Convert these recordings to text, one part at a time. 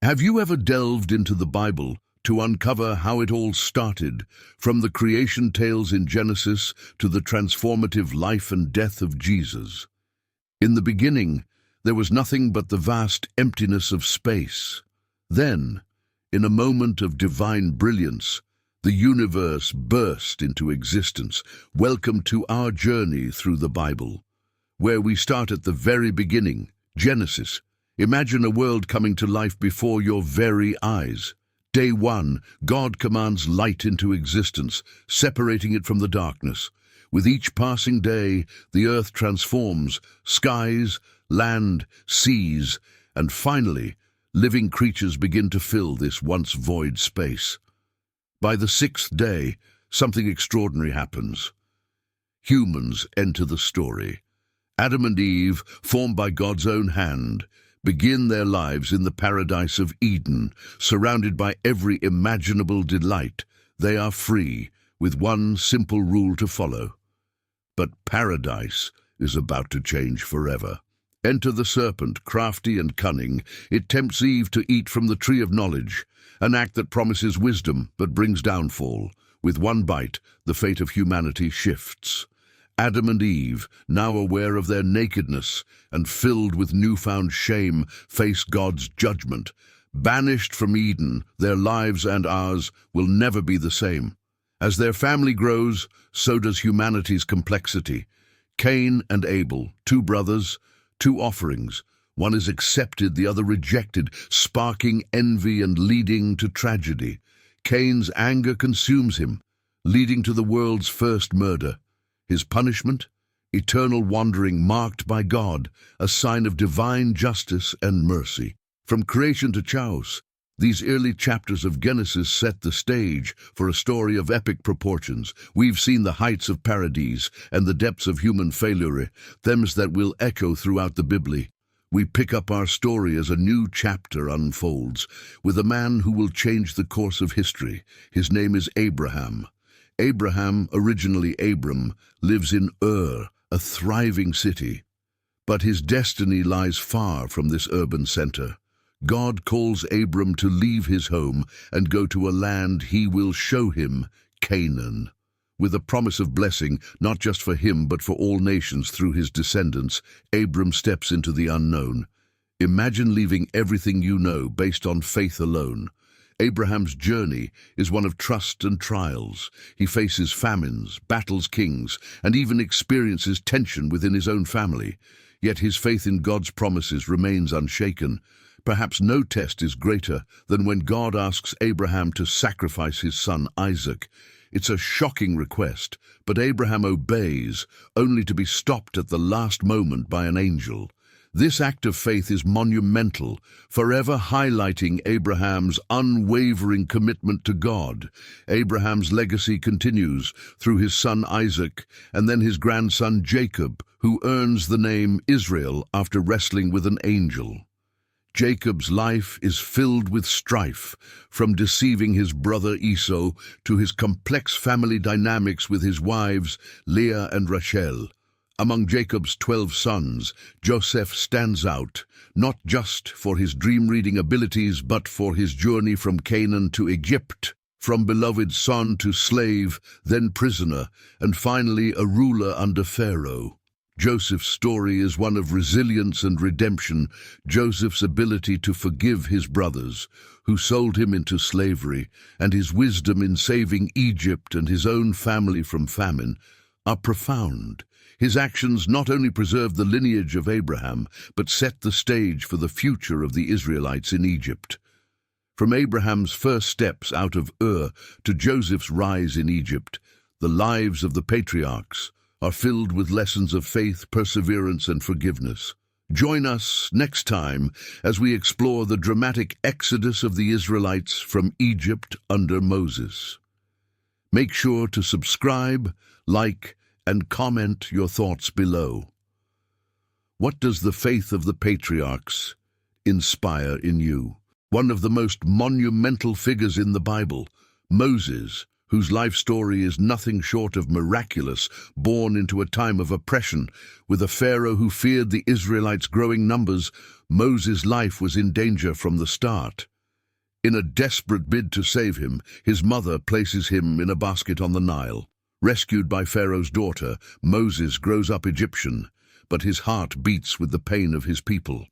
Have you ever delved into the Bible to uncover how it all started, from the creation tales in Genesis to the transformative life and death of Jesus? In the beginning, there was nothing but the vast emptiness of space. Then, in a moment of divine brilliance, the universe burst into existence. Welcome to our journey through the Bible, where we start at the very beginning, Genesis. Imagine a world coming to life before your very eyes. Day 1, God commands light into existence, separating it from the darkness. With each passing day, the earth transforms, skies, land, seas, and finally, living creatures begin to fill this once void space. By the 6th day, something extraordinary happens. Humans enter the story. Adam and Eve, formed by God's own hand, begin their lives in the paradise of Eden, surrounded by every imaginable delight. They are free, with one simple rule to follow. But paradise is about to change forever. Enter the serpent, crafty and cunning. It tempts Eve to eat from the tree of knowledge, an act that promises wisdom but brings downfall. With one bite, the fate of humanity shifts. Adam and Eve, now aware of their nakedness and filled with newfound shame, face God's judgment. Banished from Eden, their lives and ours will never be the same. As their family grows, so does humanity's complexity. Cain and Abel, 2 brothers, 2 offerings. One is accepted, the other rejected, sparking envy and leading to tragedy. Cain's anger consumes him, leading to the world's first murder. His punishment? Eternal wandering marked by God, a sign of divine justice and mercy. From creation to chaos, these early chapters of Genesis set the stage for a story of epic proportions. We've seen the heights of paradise and the depths of human failure, themes that will echo throughout the Bible. We pick up our story as a new chapter unfolds, with a man who will change the course of history. His name is Abraham. Abraham, originally Abram, lives in Ur, a thriving city. But his destiny lies far from this urban center. God calls Abram to leave his home and go to a land he will show him, Canaan. With a promise of blessing, not just for him but for all nations through his descendants, Abram steps into the unknown. Imagine leaving everything you know based on faith alone. Abraham's journey is one of trust and trials. He faces famines, battles kings, and even experiences tension within his own family. Yet his faith in God's promises remains unshaken. Perhaps no test is greater than when God asks Abraham to sacrifice his son Isaac. It's a shocking request, but Abraham obeys, only to be stopped at the last moment by an angel. This act of faith is monumental, forever highlighting Abraham's unwavering commitment to God. Abraham's legacy continues through his son Isaac and then his grandson Jacob, who earns the name Israel after wrestling with an angel. Jacob's life is filled with strife, from deceiving his brother Esau to his complex family dynamics with his wives Leah and Rachel. Among Jacob's 12 sons, Joseph stands out, not just for his dream-reading abilities, but for his journey from Canaan to Egypt, from beloved son to slave, then prisoner, and finally a ruler under Pharaoh. Joseph's story is one of resilience and redemption. Joseph's ability to forgive his brothers, who sold him into slavery, and his wisdom in saving Egypt and his own family from famine, are profound. His actions not only preserved the lineage of Abraham, but set the stage for the future of the Israelites in Egypt. From Abraham's first steps out of Ur to Joseph's rise in Egypt, the lives of the patriarchs are filled with lessons of faith, perseverance, and forgiveness. Join us next time as we explore the dramatic exodus of the Israelites from Egypt under Moses. Make sure to subscribe, like, and comment your thoughts below. What does the faith of the patriarchs inspire in you? One of the most monumental figures in the Bible, Moses, whose life story is nothing short of miraculous, born into a time of oppression. With a Pharaoh who feared the Israelites' growing numbers, Moses' life was in danger from the start. In a desperate bid to save him, his mother places him in a basket on the Nile. Rescued by Pharaoh's daughter, Moses grows up Egyptian, but his heart beats with the pain of his people.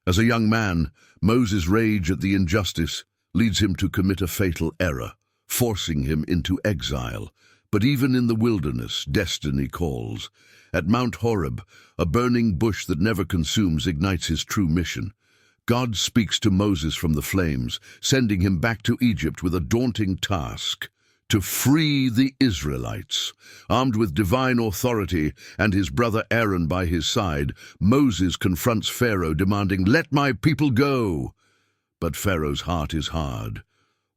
As a young man, Moses' rage at the injustice leads him to commit a fatal error, forcing him into exile. But even in the wilderness, destiny calls. At Mount Horeb, a burning bush that never consumes ignites his true mission. God speaks to Moses from the flames, sending him back to Egypt with a daunting task: to free the Israelites. Armed with divine authority and his brother Aaron by his side, Moses confronts Pharaoh, demanding, "Let my people go!" But Pharaoh's heart is hard.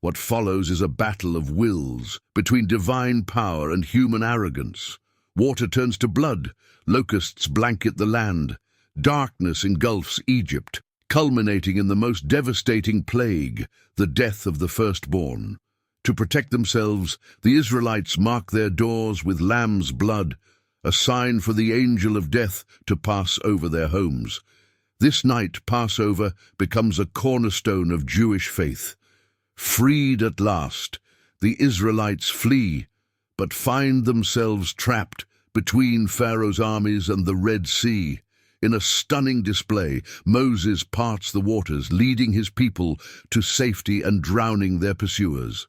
What follows is a battle of wills between divine power and human arrogance. Water turns to blood, locusts blanket the land, darkness engulfs Egypt, culminating in the most devastating plague, the death of the firstborn. To protect themselves, the Israelites mark their doors with lamb's blood, a sign for the angel of death to pass over their homes. This night, Passover becomes a cornerstone of Jewish faith. Freed at last, the Israelites flee, but find themselves trapped between Pharaoh's armies and the Red Sea. In a stunning display, Moses parts the waters, leading his people to safety and drowning their pursuers.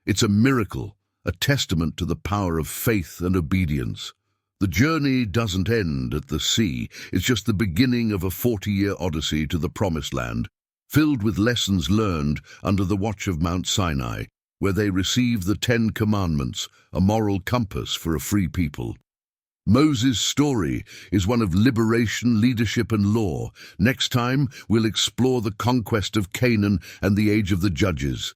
It's a miracle, a testament to the power of faith and obedience. The journey doesn't end at the sea. It's just the beginning of a 40-year odyssey to the Promised Land, filled with lessons learned under the watch of Mount Sinai, where they receive the 10 Commandments, a moral compass for a free people. Moses' story is one of liberation, leadership, and law. Next time, we'll explore the conquest of Canaan and the age of the Judges.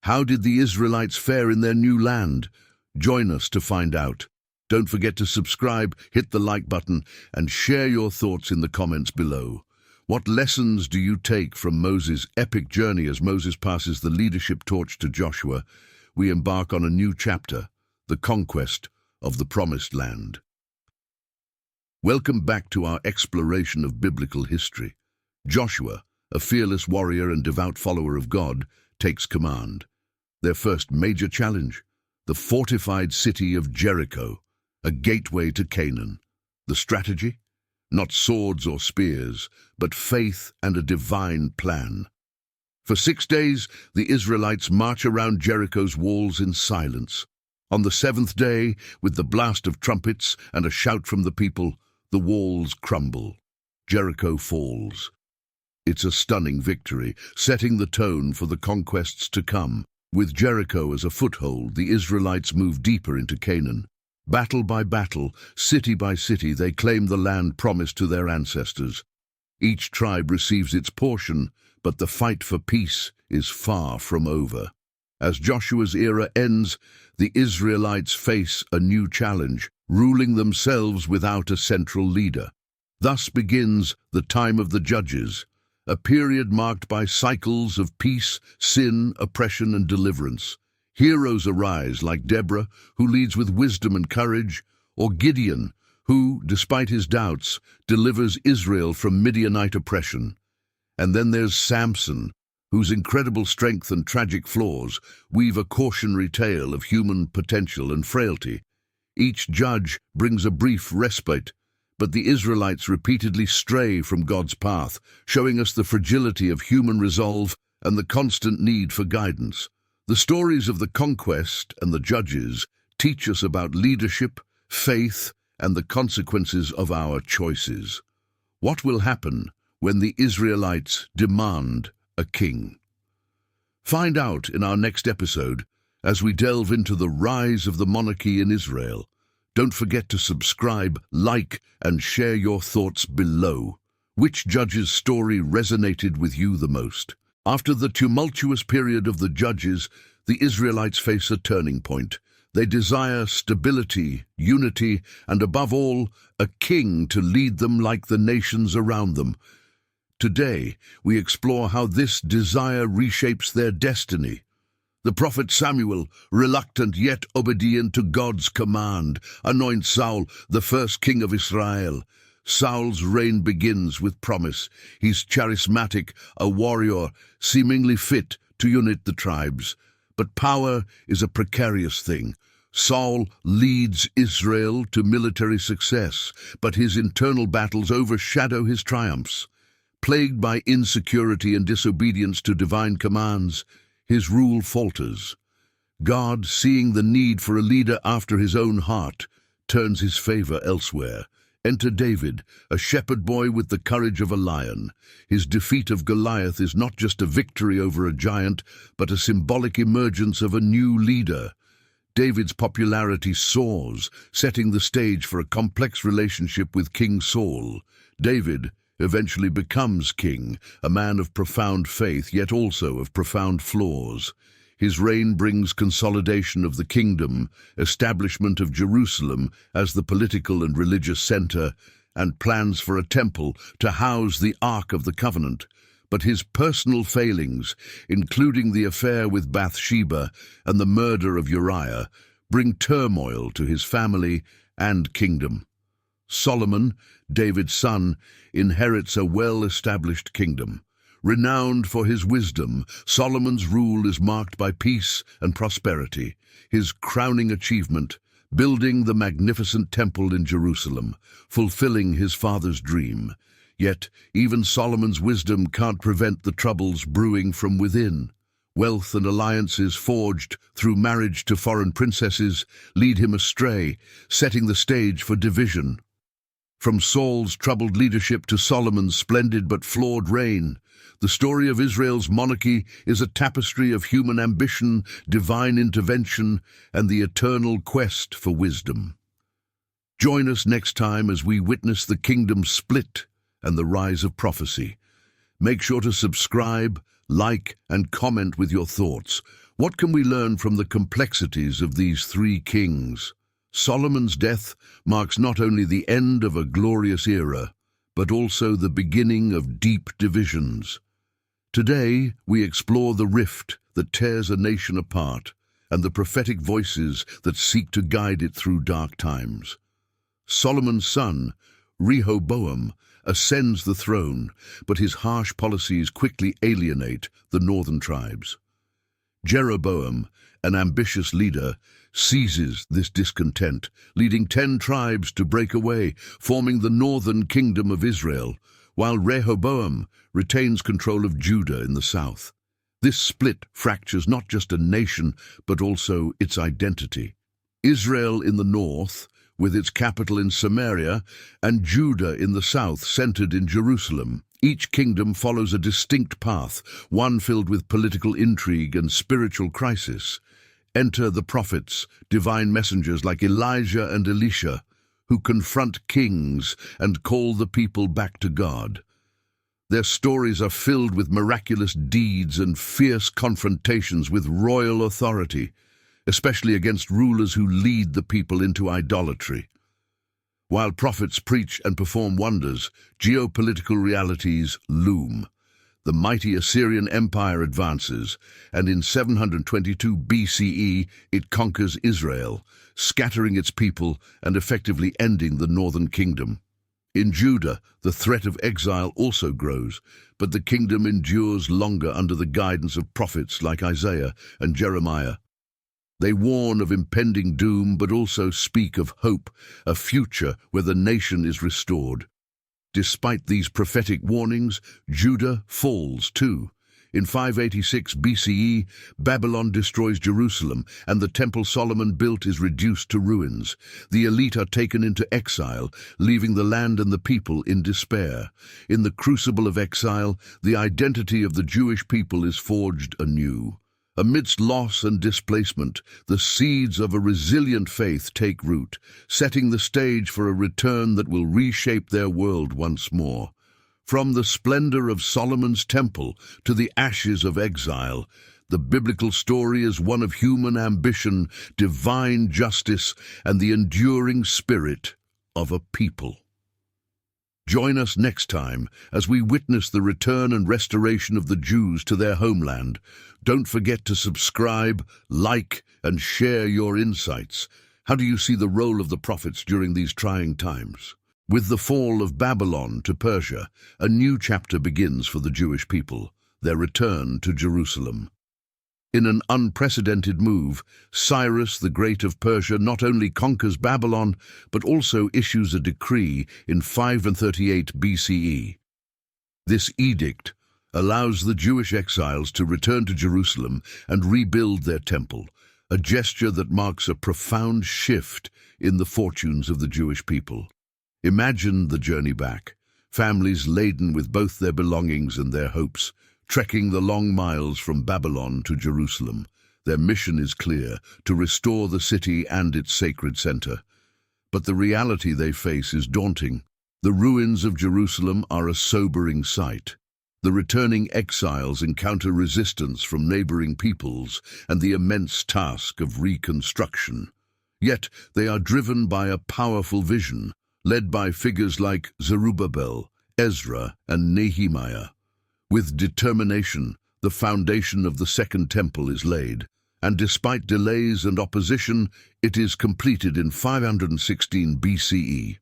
How did the Israelites fare in their new land? Join us to find out. Don't forget to subscribe, hit the like button, and share your thoughts in the comments below. What lessons do you take from Moses' epic journey as Moses passes the leadership torch to Joshua? We embark on a new chapter, the conquest of the Promised Land. Welcome back to our exploration of biblical history. Joshua, a fearless warrior and devout follower of God, takes command. Their first major challenge, the fortified city of Jericho, a gateway to Canaan. The strategy? Not swords or spears, but faith and a divine plan. For 6 days, the Israelites march around Jericho's walls in silence. On the 7th day, with the blast of trumpets and a shout from the people, the walls crumble. Jericho falls. It's a stunning victory, setting the tone for the conquests to come. With Jericho as a foothold, the Israelites move deeper into Canaan. Battle by battle, city by city, they claim the land promised to their ancestors. Each tribe receives its portion, but the fight for peace is far from over. As Joshua's era ends, the Israelites face a new challenge, ruling themselves without a central leader. Thus begins the time of the Judges, a period marked by cycles of peace, sin, oppression, and deliverance. Heroes arise like Deborah, who leads with wisdom and courage, or Gideon, who, despite his doubts, delivers Israel from Midianite oppression. And then there's Samson, whose incredible strength and tragic flaws weave a cautionary tale of human potential and frailty. Each judge brings a brief respite, but the Israelites repeatedly stray from God's path, showing us the fragility of human resolve and the constant need for guidance. The stories of the conquest and the Judges teach us about leadership, faith, and the consequences of our choices. What will happen when the Israelites demand a king? Find out in our next episode as we delve into the rise of the monarchy in Israel. Don't forget to subscribe, like, and share your thoughts below. Which Judge's story resonated with you the most? After the tumultuous period of the Judges, the Israelites face a turning point. They desire stability, unity, and above all, a king to lead them like the nations around them. Today, we explore how this desire reshapes their destiny. The prophet Samuel, reluctant yet obedient to God's command, anoints Saul the first king of Israel. Saul's reign begins with promise. He's charismatic, a warrior, seemingly fit to unite the tribes. But power is a precarious thing. Saul leads Israel to military success, but his internal battles overshadow his triumphs. Plagued by insecurity and disobedience to divine commands, his rule falters. God, seeing the need for a leader after his own heart, turns his favor elsewhere. Enter David, a shepherd boy with the courage of a lion. His defeat of Goliath is not just a victory over a giant, but a symbolic emergence of a new leader. David's popularity soars, setting the stage for a complex relationship with King Saul. David eventually becomes king, a man of profound faith, yet also of profound flaws. His reign brings consolidation of the kingdom, establishment of Jerusalem as the political and religious center, and plans for a temple to house the Ark of the Covenant. But his personal failings, including the affair with Bathsheba and the murder of Uriah, bring turmoil to his family and kingdom. Solomon, David's son, inherits a well-established kingdom. Renowned for his wisdom, Solomon's rule is marked by peace and prosperity. His crowning achievement, building the magnificent temple in Jerusalem, fulfilling his father's dream. Yet, even Solomon's wisdom can't prevent the troubles brewing from within. Wealth and alliances forged through marriage to foreign princesses lead him astray, setting the stage for division. From Saul's troubled leadership to Solomon's splendid but flawed reign, the story of Israel's monarchy is a tapestry of human ambition, divine intervention, and the eternal quest for wisdom. Join us next time as we witness the kingdom split and the rise of prophecy. Make sure to subscribe, like, and comment with your thoughts. What can we learn from the complexities of these three kings? Solomon's death marks not only the end of a glorious era, but also the beginning of deep divisions. Today, we explore the rift that tears a nation apart and the prophetic voices that seek to guide it through dark times. Solomon's son, Rehoboam, ascends the throne, but his harsh policies quickly alienate the northern tribes. Jeroboam, an ambitious leader, seizes this discontent, leading 10 tribes to break away, forming the northern kingdom of Israel, while Rehoboam retains control of Judah in the south. This split fractures not just a nation, but also its identity. Israel in the north, with its capital in Samaria, and Judah in the south, centered in Jerusalem. Each kingdom follows a distinct path, one filled with political intrigue and spiritual crisis. Enter the prophets, divine messengers like Elijah and Elisha, who confront kings and call the people back to God. Their stories are filled with miraculous deeds and fierce confrontations with royal authority, especially against rulers who lead the people into idolatry. While prophets preach and perform wonders, geopolitical realities loom. The mighty Assyrian Empire advances, and in 722 BCE it conquers Israel, scattering its people and effectively ending the northern kingdom. In Judah, the threat of exile also grows, but the kingdom endures longer under the guidance of prophets like Isaiah and Jeremiah. They warn of impending doom, but also speak of hope, a future where the nation is restored. Despite these prophetic warnings, Judah falls too. In 586 BCE, Babylon destroys Jerusalem, and the temple Solomon built is reduced to ruins. The elite are taken into exile, leaving the land and the people in despair. In the crucible of exile, the identity of the Jewish people is forged anew. Amidst loss and displacement, the seeds of a resilient faith take root, setting the stage for a return that will reshape their world once more. From the splendor of Solomon's temple to the ashes of exile, the biblical story is one of human ambition, divine justice, and the enduring spirit of a people. Join us next time as we witness the return and restoration of the Jews to their homeland. Don't forget to subscribe, like, and share your insights. How do you see the role of the prophets during these trying times? With the fall of Babylon to Persia, a new chapter begins for the Jewish people, their return to Jerusalem. In an unprecedented move, Cyrus the Great of Persia not only conquers Babylon, but also issues a decree in 538 BCE. This edict allows the Jewish exiles to return to Jerusalem and rebuild their temple, a gesture that marks a profound shift in the fortunes of the Jewish people. Imagine the journey back, families laden with both their belongings and their hopes, trekking the long miles from Babylon to Jerusalem. Their mission is clear: to restore the city and its sacred center. But the reality they face is daunting. The ruins of Jerusalem are a sobering sight. The returning exiles encounter resistance from neighboring peoples and the immense task of reconstruction. Yet they are driven by a powerful vision, led by figures like Zerubbabel, Ezra, and Nehemiah. With determination, the foundation of the Second Temple is laid, and despite delays and opposition, it is completed in 516 BCE.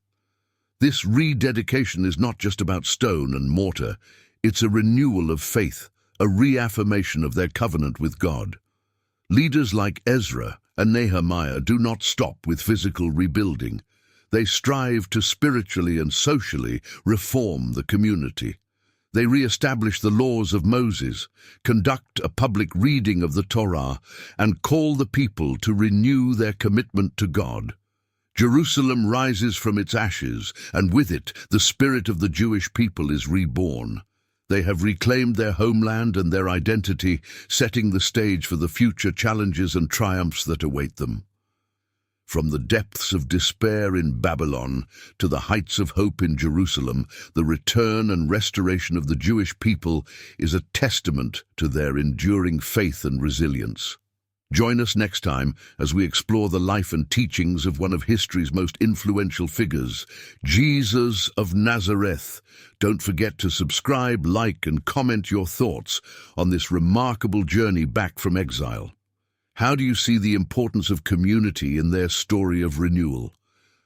This rededication is not just about stone and mortar, it's a renewal of faith, a reaffirmation of their covenant with God. Leaders like Ezra and Nehemiah do not stop with physical rebuilding. They strive to spiritually and socially reform the community. They re-establish the laws of Moses, conduct a public reading of the Torah, and call the people to renew their commitment to God. Jerusalem rises from its ashes, and with it, the spirit of the Jewish people is reborn. They have reclaimed their homeland and their identity, setting the stage for the future challenges and triumphs that await them. From the depths of despair in Babylon to the heights of hope in Jerusalem, the return and restoration of the Jewish people is a testament to their enduring faith and resilience. Join us next time as we explore the life and teachings of one of history's most influential figures, Jesus of Nazareth. Don't forget to subscribe, like, and comment your thoughts on this remarkable journey back from exile. How do you see the importance of community in their story of renewal?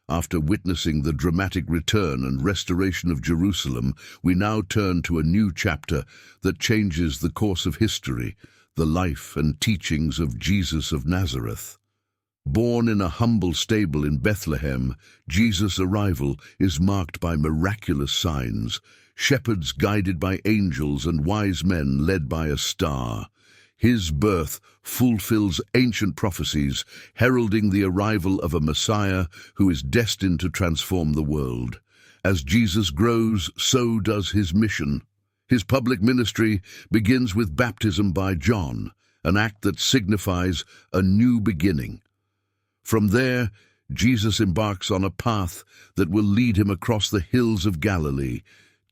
After witnessing the dramatic return and restoration of Jerusalem, we now turn to a new chapter that changes the course of history, the life and teachings of Jesus of Nazareth. Born in a humble stable in Bethlehem, Jesus' arrival is marked by miraculous signs, shepherds guided by angels and wise men led by a star. His birth fulfills ancient prophecies, heralding the arrival of a Messiah who is destined to transform the world. As Jesus grows, so does his mission. His public ministry begins with baptism by John, an act that signifies a new beginning. From there, Jesus embarks on a path that will lead him across the hills of Galilee,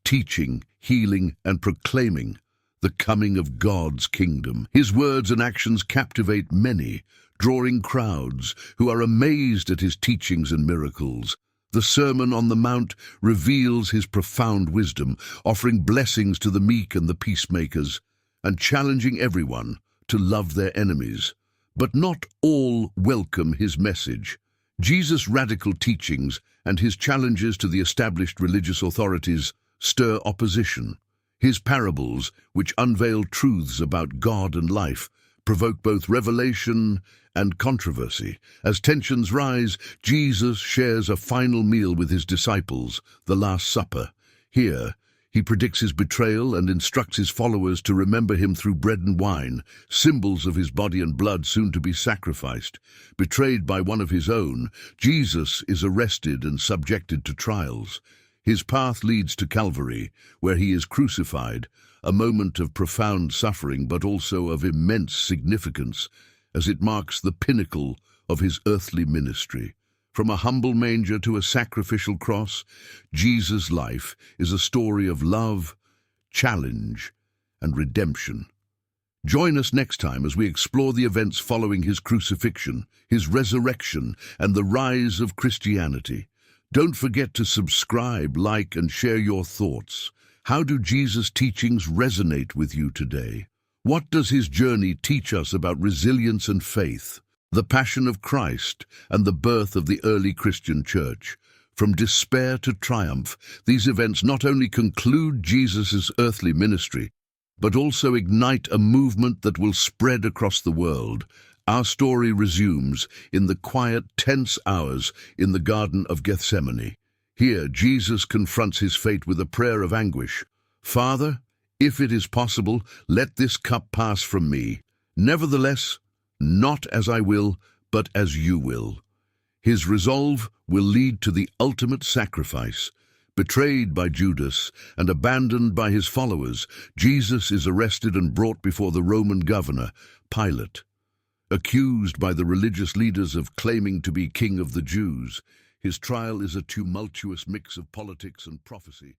teaching, healing, and proclaiming the coming of God's kingdom. His words and actions captivate many, drawing crowds who are amazed at his teachings and miracles. The Sermon on the Mount reveals his profound wisdom, offering blessings to the meek and the peacemakers, and challenging everyone to love their enemies. But not all welcome his message. Jesus' radical teachings and his challenges to the established religious authorities stir opposition. His parables, which unveil truths about God and life, provoke both revelation and controversy. As tensions rise, Jesus shares a final meal with his disciples, the Last Supper. Here, he predicts his betrayal and instructs his followers to remember him through bread and wine, symbols of his body and blood soon to be sacrificed. Betrayed by one of his own, Jesus is arrested and subjected to trials. His path leads to Calvary, where he is crucified, a moment of profound suffering but also of immense significance, as it marks the pinnacle of his earthly ministry. From a humble manger to a sacrificial cross, Jesus' life is a story of love, challenge, and redemption. Join us next time as we explore the events following his crucifixion, his resurrection, and the rise of Christianity. Don't forget to subscribe, like, and share your thoughts. How do Jesus' teachings resonate with you today? What does his journey teach us about resilience and faith, the passion of Christ, and the birth of the early Christian church? From despair to triumph, these events not only conclude Jesus' earthly ministry, but also ignite a movement that will spread across the world. Our story resumes in the quiet, tense hours in the Garden of Gethsemane. Here, Jesus confronts his fate with a prayer of anguish. "Father, if it is possible, let this cup pass from me. Nevertheless, not as I will, but as you will." His resolve will lead to the ultimate sacrifice. Betrayed by Judas and abandoned by his followers, Jesus is arrested and brought before the Roman governor, Pilate. Accused by the religious leaders of claiming to be king of the Jews, his trial is a tumultuous mix of politics and prophecy.